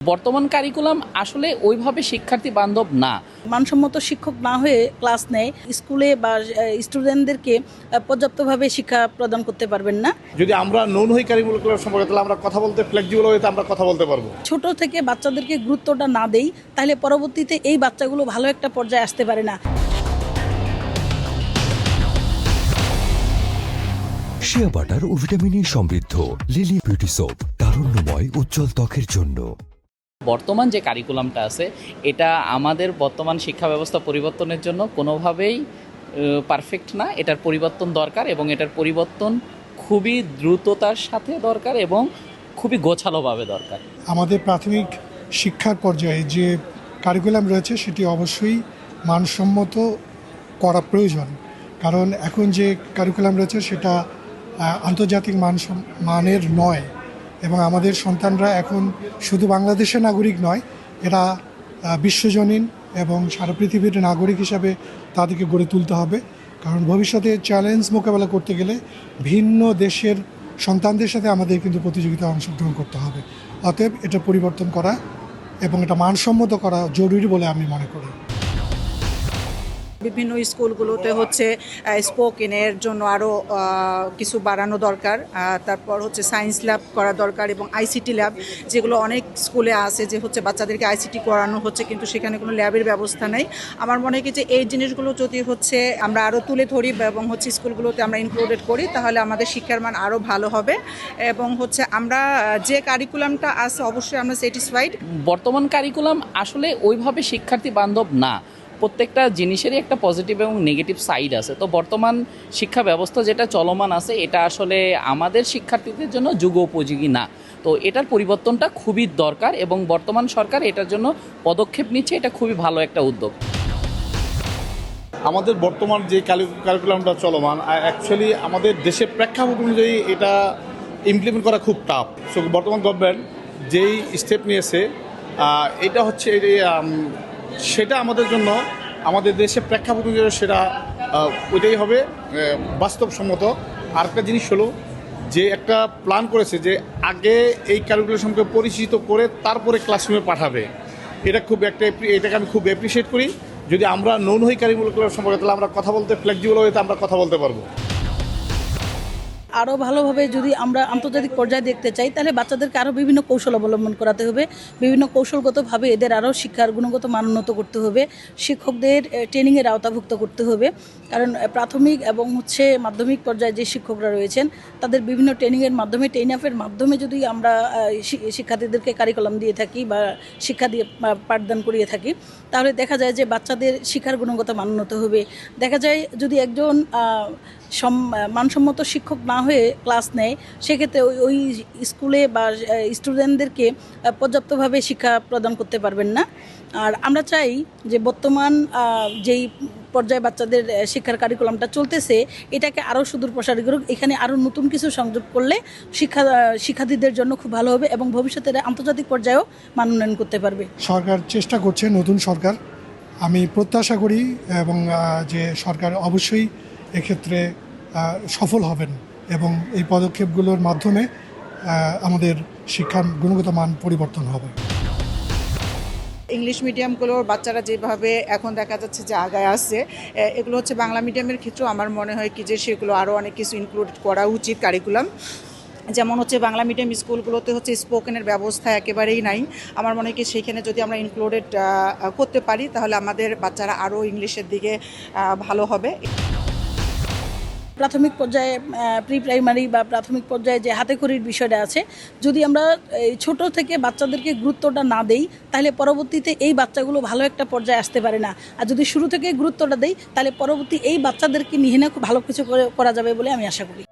বর্তমান কারিকুলাম আসলে ওইভাবে শিক্ষার্থী বান্ধব না। মানসম্মত শিক্ষক না হয়ে ক্লাস নেয়, স্কুলে বা স্টুডেন্টদেরকে পর্যাপ্তভাবে শিক্ষা প্রদান করতে পারবেন না। যদি আমরা নন হই কারিকুলাম সম্পর্কে, তাহলে আমরা কথা বলতে ফ্লেক্সিবল হয়ে আমরা কথা বলতে পারবো। ছোট থেকে বাচ্চাদেরকে গুরুত্বটা না দেই, তাহলে পরবর্তীতে এই বাচ্চাগুলো ভালো একটা পর্যায়ে আসতে পারে না। শিয়া বাটার ও ভিটামিনে সমৃদ্ধ লিলি বিউটি সোপ, তারুণ্যময় উজ্জ্বল ত্বকের জন্য। বর্তমান যে কারিকুলামটা আছে এটা আমাদের বর্তমান শিক্ষা ব্যবস্থা পরিবর্তনের জন্য কোনোভাবেই পারফেক্ট না। এটার পরিবর্তন দরকার এবং এটার পরিবর্তন খুবই দ্রুততার সাথে দরকার এবং খুবই গোছালোভাবে দরকার। আমাদের প্রাথমিক শিক্ষার পর্যায়ে যে কারিকুলাম রয়েছে সেটি অবশ্যই মানসম্মত করা প্রয়োজন, কারণ এখন যে কারিকুলাম রয়েছে সেটা আন্তর্জাতিক মানের নয় এবং আমাদের সন্তানরা এখন শুধু বাংলাদেশের নাগরিক নয়, এরা বিশ্বজনীন এবং সারা পৃথিবীর নাগরিক হিসাবে তাদেরকে গড়ে তুলতে হবে। কারণ ভবিষ্যতে চ্যালেঞ্জ মোকাবেলা করতে গেলে ভিন্ন দেশের সন্তানদের সাথে আমাদের কিন্তু প্রতিযোগিতায় অংশগ্রহণ করতে হবে। অতএব এটা পরিবর্তন করা এবং এটা মানসম্মত করা জরুরি বলে আমি মনে করি। বিভিন্ন স্কুলগুলোতে স্পোকেনের জন্য আরও কিছু বাড়ানো দরকার। তারপর সায়েন্স ল্যাব করা দরকার এবং আইসিটি ল্যাব, যেগুলো অনেক স্কুলে আছে যে বাচ্চাদেরকে আইসিটি করানো হচ্ছে কিন্তু সেখানে কোনো ল্যাবের ব্যবস্থা নেই। আমার মনে হয় যে এই জিনিসগুলো যদি আমরা আরও তুলে ধরি এবং স্কুলগুলোতে আমরা ইনক্লুডেড করি, তাহলে আমাদের শিক্ষার মান আরও ভালো হবে এবং আমরা যে কারিকুলামটা আছে অবশ্যই আমরা স্যাটিসফাইড। বর্তমান কারিকুলাম আসলে ওইভাবে শিক্ষার্থী বান্ধব না। প্রত্যেকটা জিনিসেরই একটা পজিটিভ এবং নেগেটিভ সাইড আছে। তো বর্তমান শিক্ষা ব্যবস্থা যেটা চলমান আছে এটা আসলে আমাদের শিক্ষার্থীদের জন্য যুগোপযোগী না। তো এটার পরিবর্তনটা খুবই দরকার এবং বর্তমান সরকার এটার জন্য পদক্ষেপ নিচ্ছে। এটা খুবই ভালো একটা উদ্যোগ। আমাদের বর্তমান যে কারিকুলামটা চলমান, অ্যাকচুয়ালি আমাদের দেশের প্রেক্ষাপট অনুযায়ী এটা ইমপ্লিমেন্ট করা খুব টাফ। সো বর্তমান গভর্নমেন্ট যেই স্টেপ নিয়েছে এটা সেটা আমাদের জন্য আমাদের দেশের প্রেক্ষাপট অনুযায়ী সেটা ওইটাই হবে বাস্তবসম্মত। আরেকটা জিনিস হলো যে একটা প্ল্যান করেছে যে আগে এই কারিকুলাম সম্পর্কে পরিচিত করে তারপরে ক্লাসরুমে পাঠাবে। এটাকে আমি খুব অ্যাপ্রিসিয়েট করি। যদি আমরা নন হই কারিকুলাম সম্পর্কে, তাহলে আমরা কথা বলতে ফ্লেক্সিবল হয়ে আমরা কথা বলতে পারবো। আরও ভালোভাবে যদি আমরা আন্তর্জাতিক পর্যায়ে দেখতে চাই, তাহলে বাচ্চাদেরকে আরও বিভিন্ন কৌশল অবলম্বন করাতে হবে। বিভিন্ন কৌশলগতভাবে এদের আরও শিক্ষার গুণগত মান উন্নত করতে হবে। শিক্ষকদের ট্রেনিংয়ের আওতাভুক্ত করতে হবে, কারণ প্রাথমিক এবং মাধ্যমিক পর্যায়ে যে শিক্ষকরা রয়েছেন তাদের বিভিন্ন ট্রেনিংয়ের মাধ্যমে, ট্রেন আপের মাধ্যমে যদি আমরা শিক্ষার্থীদেরকে কারিকুলাম দিয়ে থাকি বা শিক্ষা দিয়ে পাঠদান করিয়ে থাকি, তাহলে দেখা যায় যে বাচ্চাদের শিক্ষার গুণগত মান উন্নত হবে। দেখা যায় যদি একজন মানসম্মত শিক্ষক না হয়ে ক্লাস নেয়, সেক্ষেত্রে ওই স্কুলে বা স্টুডেন্টদেরকে পর্যাপ্তভাবে শিক্ষা প্রদান করতে পারবেন না। আর আমরা চাই যে বর্তমান যেই পর্যায়ে বাচ্চাদের শিক্ষার কারিকুলামটা চলতেছে এটাকে আরও সুদূর প্রসারী করুক। এখানে আরও নতুন কিছু সংযোগ করলে শিক্ষার্থীদের জন্য খুব ভালো হবে এবং ভবিষ্যতে আন্তর্জাতিক পর্যায়েও মান উন্নয়ন করতে পারবে। সরকার চেষ্টা করছে, নতুন সরকার। আমি প্রত্যাশা করি এবং যে সরকার অবশ্যই এক্ষেত্রে সফল হবেন এবং এই পদক্ষেপগুলোর মাধ্যমে আমাদের শিক্ষার গুণগত মান পরিবর্তন হবে। ইংলিশ মিডিয়ামগুলোর বাচ্চারা যেভাবে এখন দেখা যাচ্ছে যে আগায় আসছে, এগুলো বাংলা মিডিয়ামের ক্ষেত্রেও আমার মনে হয় যে সেগুলো আরও অনেক কিছু ইনক্লুড করা উচিত কারিকুলাম। যেমন বাংলা মিডিয়াম স্কুলগুলোতে স্পোকেনের ব্যবস্থা একেবারেই নাই। আমার মনে হয় সেইখানে যদি আমরা ইনক্লুডেড করতে পারি, তাহলে আমাদের বাচ্চারা আরও ইংলিশের দিকে ভালো হবে। প্রাথমিক পর্যায়ে প্রি প্রাইমারি বা প্রাথমিক পর্যায়ে যে হাতেখড়ির বিষয়টা আছে, যদি আমরা ছোট থেকে বাচ্চাদেরকে গুরুত্বটা না দেই, তাহলে পরবর্তীতে এই বাচ্চাগুলো ভালো একটা পর্যায়ে আসতে পারে না। আর যদি শুরু থেকে গুরুত্বটা দেই, তাহলে পরবর্তী এই বাচ্চাদেরকে নিয়ে খুব ভালো কিছু করা যাবে বলে আমি আশা করি।